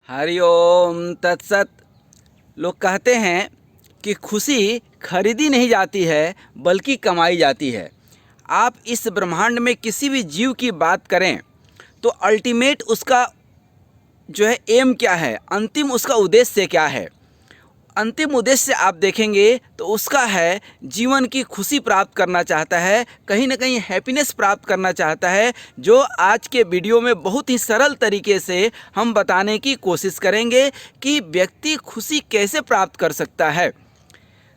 हरिओम तत्सत। लोग कहते हैं कि खुशी खरीदी नहीं जाती है बल्कि कमाई जाती है। आप इस ब्रह्मांड में किसी भी जीव की बात करें तो अल्टीमेट उसका जो है एम क्या है, अंतिम उसका उद्देश्य क्या है। अंतिम उद्देश्य आप देखेंगे तो उसका है जीवन की खुशी प्राप्त करना चाहता है, कहीं ना कहीं हैप्पीनेस प्राप्त करना चाहता है, जो आज के वीडियो में बहुत ही सरल तरीके से हम बताने की कोशिश करेंगे कि व्यक्ति खुशी कैसे प्राप्त कर सकता है।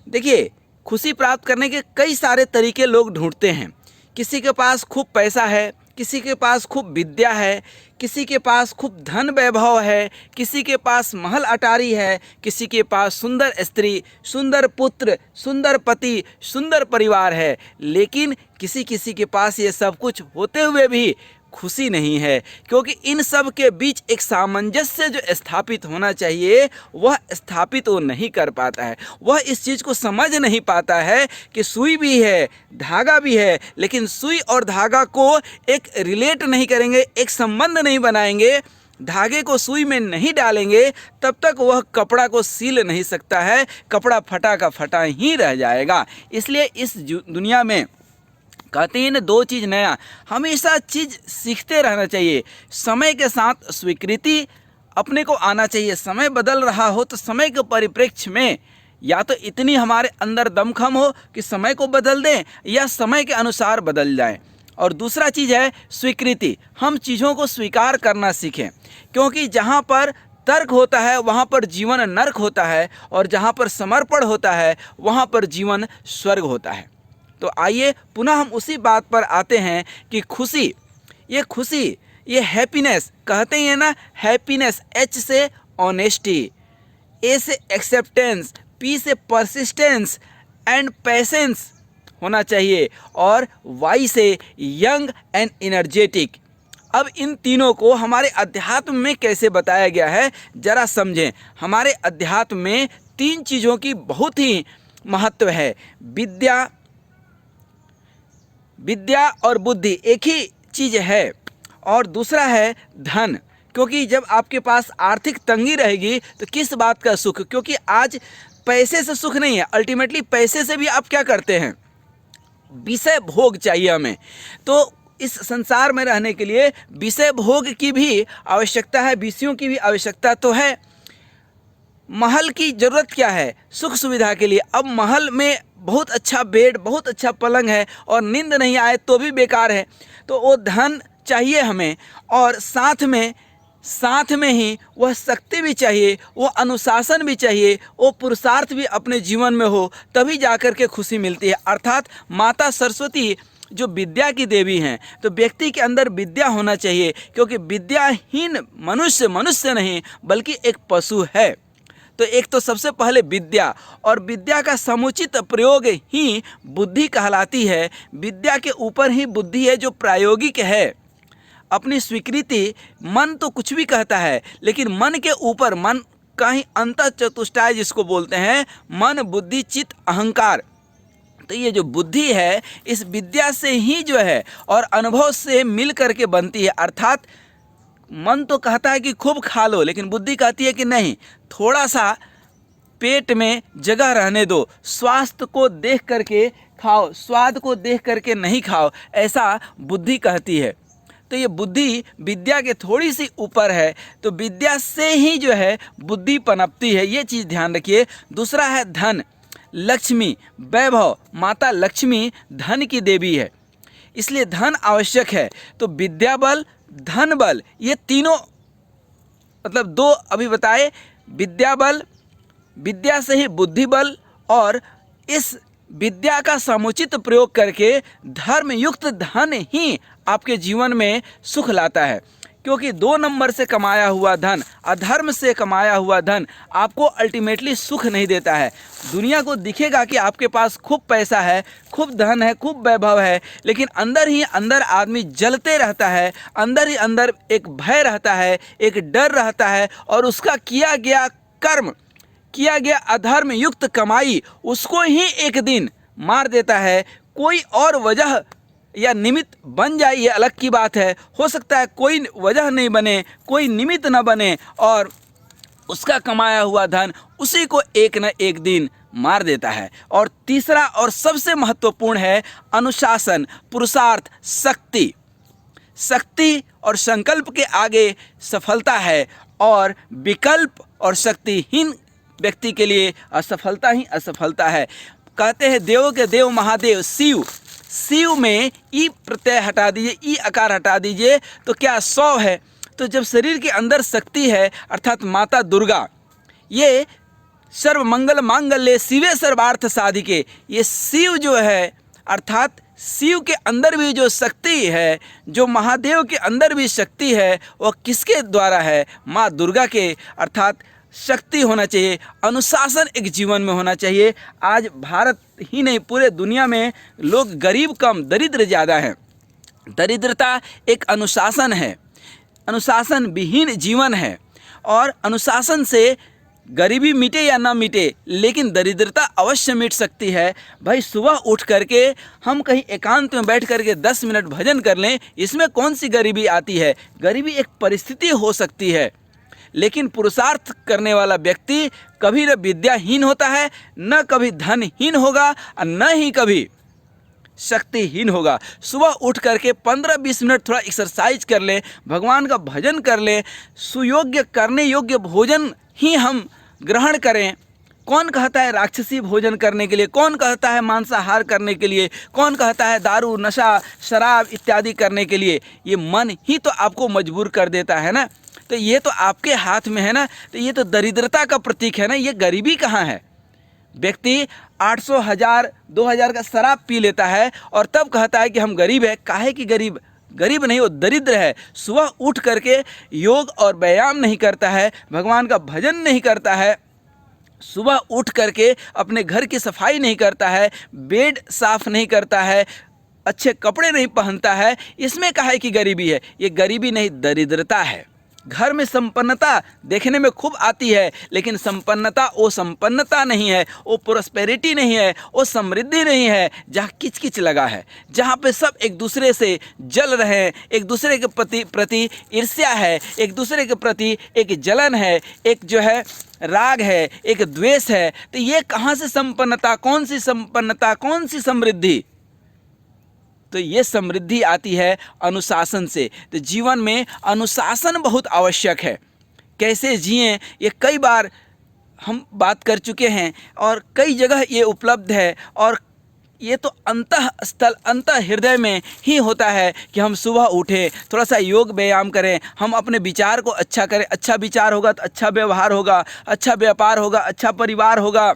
देखिए, खुशी प्राप्त करने के कई सारे तरीके लोग ढूंढते हैं। किसी के पास खूब पैसा है, किसी के पास खूब विद्या है, किसी के पास खूब धन वैभव है, किसी के पास महल अटारी है, किसी के पास सुंदर स्त्री, सुंदर पुत्र, सुंदर पति, सुंदर परिवार है। लेकिन किसी किसी के पास ये सब कुछ होते हुए भी खुशी नहीं है, क्योंकि इन सब के बीच एक सामंजस्य जो स्थापित होना चाहिए वह स्थापित वो नहीं कर पाता है। वह इस चीज़ को समझ नहीं पाता है कि सुई भी है, धागा भी है, लेकिन सुई और धागा को एक रिलेट नहीं करेंगे, एक संबंध नहीं बनाएंगे, धागे को सुई में नहीं डालेंगे, तब तक वह कपड़ा को सिल नहीं सकता है। कपड़ा फटा का फटा ही रह जाएगा। इसलिए इस दुनिया में कहते हैं ना, दो चीज़ नया, हमेशा चीज़ सीखते रहना चाहिए। समय के साथ स्वीकृति अपने को आना चाहिए। समय बदल रहा हो तो समय के परिप्रेक्ष्य में या तो इतनी हमारे अंदर दमखम हो कि समय को बदल दें या समय के अनुसार बदल जाएं। और दूसरा चीज़ है स्वीकृति। हम चीज़ों को स्वीकार करना सीखें, क्योंकि जहाँ पर तर्क होता है वहाँ पर जीवन नर्क होता है, और जहाँ पर समर्पण होता है वहाँ पर जीवन स्वर्ग होता है। तो आइए पुनः हम उसी बात पर आते हैं कि खुशी, ये हैप्पीनेस कहते हैं ना, हैप्पीनेस, एच से ऑनेस्टी, ए से एक्सेप्टेंस, पी से परसिस्टेंस एंड पेशेंस होना चाहिए, और वाई से यंग एंड एनर्जेटिक। अब इन तीनों को हमारे अध्यात्म में कैसे बताया गया है जरा समझें। हमारे अध्यात्म में तीन चीज़ों की बहुत ही महत्व है। विद्या और बुद्धि एक ही चीज़ है, और दूसरा है धन। क्योंकि जब आपके पास आर्थिक तंगी रहेगी तो किस बात का सुख, क्योंकि आज पैसे से सुख नहीं है। अल्टीमेटली पैसे से भी आप क्या करते हैं, विषय भोग चाहिए हमें। तो इस संसार में रहने के लिए विषय भोग की भी आवश्यकता है, विषयों की भी आवश्यकता तो है। महल की ज़रूरत क्या है, सुख सुविधा के लिए। अब महल में बहुत अच्छा बेड, बहुत अच्छा पलंग है और नींद नहीं आए तो भी बेकार है। तो वो धन चाहिए हमें, और साथ में ही वह शक्ति भी चाहिए, वो अनुशासन भी चाहिए, वो पुरुषार्थ भी अपने जीवन में हो, तभी जाकर के खुशी मिलती है। अर्थात माता सरस्वती जो विद्या की देवी हैं, तो व्यक्ति के अंदर विद्या होना चाहिए, क्योंकि विद्याहीन मनुष्य नहीं बल्कि एक पशु है। तो एक तो सबसे पहले विद्या, और विद्या का समुचित प्रयोग ही बुद्धि कहलाती है। विद्या के ऊपर ही बुद्धि है जो प्रायोगिक है। अपनी स्वीकृति, मन तो कुछ भी कहता है, लेकिन मन के ऊपर, मन का ही अंतः चतुष्टय जिसको बोलते हैं, मन बुद्धि चित्त अहंकार। तो ये जो बुद्धि है इस विद्या से ही जो है और अनुभव से मिल करके बनती है। अर्थात मन तो कहता है कि खूब खा लो, लेकिन बुद्धि कहती है कि नहीं, थोड़ा सा पेट में जगह रहने दो, स्वास्थ्य को देख करके खाओ, स्वाद को देख करके नहीं खाओ, ऐसा बुद्धि कहती है। तो ये बुद्धि विद्या के थोड़ी सी ऊपर है, तो विद्या से ही जो है बुद्धि पनपती है, ये चीज़ ध्यान रखिए। दूसरा है धन, लक्ष्मी, वैभव। माता लक्ष्मी धन की देवी है, इसलिए धन आवश्यक है। तो विद्या बल, धन बल, ये तीनों मतलब दो अभी बताए, विद्या बल, विद्या से ही बुद्धि बल, और इस विद्या का समुचित प्रयोग करके धर्मयुक्त धन ही आपके जीवन में सुख लाता है। क्योंकि 2 नंबर से कमाया हुआ धन, अधर्म से कमाया हुआ धन आपको अल्टीमेटली सुख नहीं देता है। दुनिया को दिखेगा कि आपके पास खूब पैसा है, खूब धन है, खूब वैभव है, लेकिन अंदर ही अंदर आदमी जलते रहता है, अंदर ही अंदर एक भय रहता है, एक डर रहता है, और उसका किया गया कर्म, किया गया अधर्म युक्त कमाई उसको ही एक दिन मार देता है। कोई और वजह या निमित्त बन जाए ये अलग की बात है। हो सकता है कोई वजह नहीं बने, कोई निमित्त न बने, और उसका कमाया हुआ धन उसी को एक न एक दिन मार देता है। और तीसरा और सबसे महत्वपूर्ण है अनुशासन, पुरुषार्थ, शक्ति। शक्ति और संकल्प के आगे सफलता है, और विकल्प और शक्तिहीन व्यक्ति के लिए असफलता ही असफलता है। कहते हैं देवों के देव महादेव शिव, शिव में ई प्रत्यय हटा दीजिए, ई आकार हटा दीजिए तो क्या 100 है। तो जब शरीर के अंदर शक्ति है अर्थात माता दुर्गा, ये सर्व मंगल मांगल्ये शिवे सर्वार्थ साधिके, ये शिव जो है अर्थात शिव के अंदर भी जो शक्ति है, जो महादेव के अंदर भी शक्ति है, वह किसके द्वारा है? माँ दुर्गा के। अर्थात शक्ति होना चाहिए, अनुशासन एक जीवन में होना चाहिए। आज भारत ही नहीं पूरे दुनिया में लोग गरीब कम, दरिद्र ज़्यादा हैं। दरिद्रता एक अनुशासन है, अनुशासन विहीन जीवन है। और अनुशासन से गरीबी मिटे या ना मिटे, लेकिन दरिद्रता अवश्य मिट सकती है। भाई सुबह उठ करके हम कहीं एकांत में बैठ करके 10 मिनट भजन कर लें, इसमें कौन सी गरीबी आती है? गरीबी एक परिस्थिति हो सकती है, लेकिन पुरुषार्थ करने वाला व्यक्ति कभी न विद्याहीन होता है, न कभी धनहीन होगा, और न ही कभी शक्तिहीन होगा। सुबह उठ करके 15-20 मिनट थोड़ा एक्सरसाइज कर लें, भगवान का भजन कर लें, सुयोग्य करने योग्य भोजन ही हम ग्रहण करें। कौन कहता है राक्षसी भोजन करने के लिए? कौन कहता है मांसाहार करने के लिए? कौन कहता है दारू, नशा, शराब इत्यादि करने के लिए? ये मन ही तो आपको मजबूर कर देता है ना। तो ये तो आपके हाथ में है ना। तो ये तो दरिद्रता का प्रतीक है ना। ये गरीबी कहाँ है? व्यक्ति 800, 1000, 2000 का शराब पी लेता है और तब कहता है कि हम गरीब है। काहे कि गरीब? गरीब नहीं, वो दरिद्र है। सुबह उठ करके योग और व्यायाम नहीं करता है, भगवान का भजन नहीं करता है, सुबह उठ करके अपने घर की सफाई नहीं करता है, बेड साफ नहीं करता है, अच्छे कपड़े नहीं पहनता है, इसमें काहे की गरीबी है? ये गरीबी नहीं, दरिद्रता है। घर में संपन्नता देखने में खूब आती है, लेकिन संपन्नता वो संपन्नता नहीं है, वो प्रोस्पेरिटी नहीं है, वो समृद्धि नहीं है जहाँ किचकिच लगा है, जहाँ पे सब एक दूसरे से जल रहे हैं, एक दूसरे के प्रति ईर्ष्या है, एक दूसरे के प्रति एक जलन है, एक जो है राग है, एक द्वेष है। तो ये कहाँ से संपन्नता? कौन सी संपन्नता? कौन सी समृद्धि? तो ये समृद्धि आती है अनुशासन से। तो जीवन में अनुशासन बहुत आवश्यक है। कैसे जिएं ये कई बार हम बात कर चुके हैं और कई जगह ये उपलब्ध है। और ये तो अंतःस्थल, अंतः हृदय में ही होता है कि हम सुबह उठें, थोड़ा सा योग व्यायाम करें, हम अपने विचार को अच्छा करें। अच्छा विचार होगा तो अच्छा व्यवहार होगा, अच्छा व्यापार होगा, अच्छा परिवार होगा,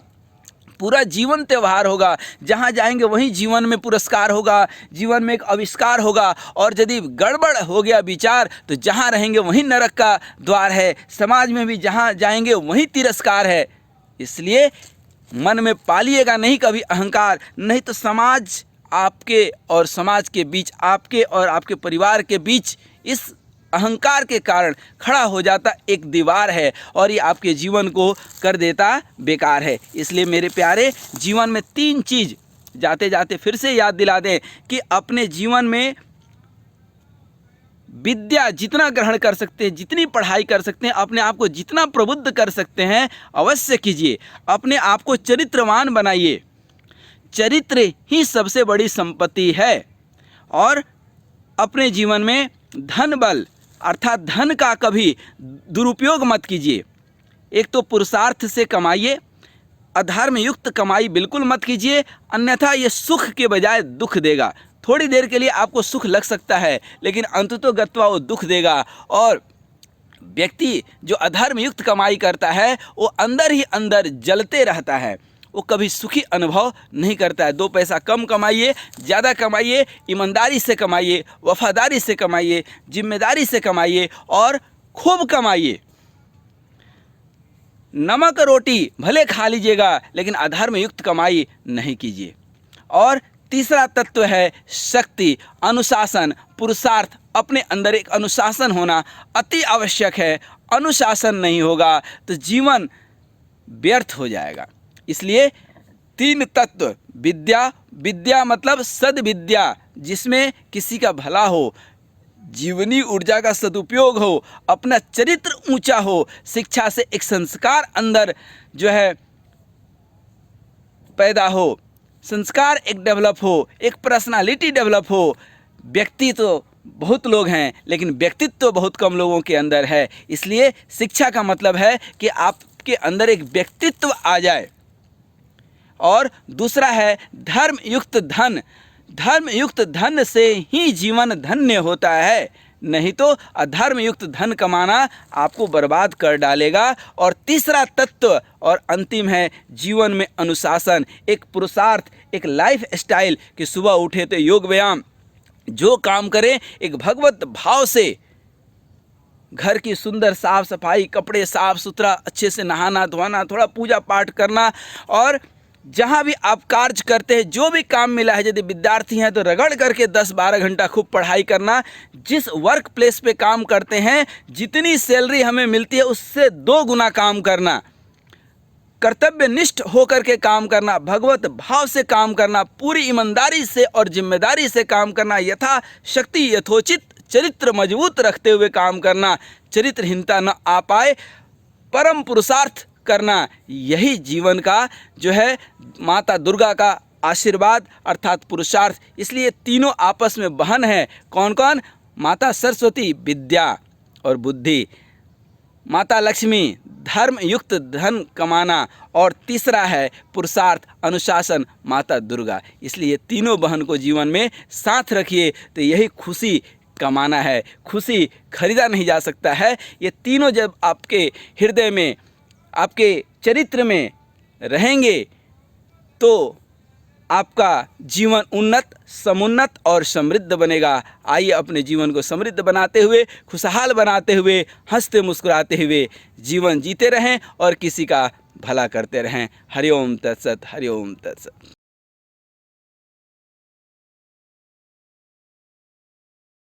पूरा जीवन त्यौहार होगा। जहाँ जाएंगे वहीं जीवन में पुरस्कार होगा, जीवन में एक आविष्कार होगा। और यदि गड़बड़ हो गया विचार तो जहाँ रहेंगे वहीं नरक का द्वार है। समाज में भी जहाँ जाएंगे वहीं तिरस्कार है। इसलिए मन में पालिएगा नहीं कभी अहंकार, नहीं तो समाज आपके और समाज के बीच, आपके और आपके परिवार के बीच इस अहंकार के कारण खड़ा हो जाता एक दीवार है और ये आपके जीवन को कर देता बेकार है। इसलिए मेरे प्यारे, जीवन में 3 चीज़ जाते जाते फिर से याद दिला दें कि अपने जीवन में विद्या जितना ग्रहण कर सकते हैं, जितनी पढ़ाई कर सकते हैं, अपने आप को जितना प्रबुद्ध कर सकते हैं अवश्य कीजिए। अपने आप को चरित्रवान बनाइए। चरित्र ही सबसे बड़ी संपत्ति है। और अपने जीवन में धन बल अर्थात धन का कभी दुरुपयोग मत कीजिए। एक तो पुरुषार्थ से कमाइए, अधर्म युक्त कमाई बिल्कुल मत कीजिए, अन्यथा ये सुख के बजाय दुख देगा। थोड़ी देर के लिए आपको सुख लग सकता है, लेकिन अंततोगत्वा वो दुख देगा। और व्यक्ति जो अधर्म युक्त कमाई करता है वो अंदर ही अंदर जलते रहता है, वो कभी सुखी अनुभव नहीं करता है। 2 पैसा कम कमाइए, ज़्यादा कमाइए, ईमानदारी से कमाइए, वफादारी से कमाइए, जिम्मेदारी से कमाइए और खूब कमाइए। नमक रोटी भले खा लीजिएगा, लेकिन अधर्म युक्त कमाई नहीं कीजिए। और तीसरा तत्व है शक्ति, अनुशासन, पुरुषार्थ। अपने अंदर एक अनुशासन होना अति आवश्यक है। अनुशासन नहीं होगा तो जीवन व्यर्थ हो जाएगा। इसलिए 3 तत्व, विद्या, विद्या मतलब सद्विद्या जिसमें किसी का भला हो, जीवनी ऊर्जा का सदुपयोग हो, अपना चरित्र ऊंचा हो, शिक्षा से एक संस्कार अंदर जो है पैदा हो, संस्कार एक डेवलप हो, एक पर्सनालिटी डेवलप हो। व्यक्तित्व तो बहुत लोग हैं लेकिन व्यक्तित्व तो बहुत कम लोगों के अंदर है। इसलिए शिक्षा का मतलब है कि आपके अंदर एक व्यक्तित्व आ जाए। और दूसरा है धर्मयुक्त धन। धर्मयुक्त धन से ही जीवन धन्य होता है, नहीं तो अधर्मयुक्त धन कमाना आपको बर्बाद कर डालेगा। और तीसरा तत्व और अंतिम है जीवन में अनुशासन, एक पुरुषार्थ, एक लाइफ स्टाइल कि सुबह उठे तो योग व्यायाम, जो काम करें एक भगवत भाव से, घर की सुंदर साफ सफाई, कपड़े साफ सुथरा, अच्छे से नहाना धोना, थोड़ा पूजा पाठ करना। और जहाँ भी आप कार्य करते हैं, जो भी काम मिला है, यदि विद्यार्थी हैं तो रगड़ करके 10-12 घंटा खूब पढ़ाई करना। जिस वर्क प्लेस पे काम करते हैं, जितनी सैलरी हमें मिलती है उससे 2 गुना काम करना, कर्तव्यनिष्ठ होकर के काम करना, भगवत भाव से काम करना, पूरी ईमानदारी से और जिम्मेदारी से काम करना, यथाशक्ति यथोचित चरित्र मजबूत रखते हुए काम करना, चरित्रहीनता न आ पाए, परम पुरुषार्थ करना। यही जीवन का जो है माता दुर्गा का आशीर्वाद अर्थात पुरुषार्थ। इसलिए तीनों आपस में बहन है। कौन कौन? माता सरस्वती विद्या और बुद्धि, माता लक्ष्मी धर्मयुक्त धन कमाना, और तीसरा है पुरुषार्थ अनुशासन माता दुर्गा। इसलिए तीनों बहन को जीवन में साथ रखिए तो यही खुशी कमाना है। खुशी खरीदा नहीं जा सकता है। ये तीनों जब आपके हृदय में, आपके चरित्र में रहेंगे तो आपका जीवन उन्नत, समुन्नत और समृद्ध बनेगा। आइए अपने जीवन को समृद्ध बनाते हुए, खुशहाल बनाते हुए, हंसते मुस्कुराते हुए जीवन जीते रहें और किसी का भला करते रहें। हरि ओम तत्सत, हरि ओम तत्सत।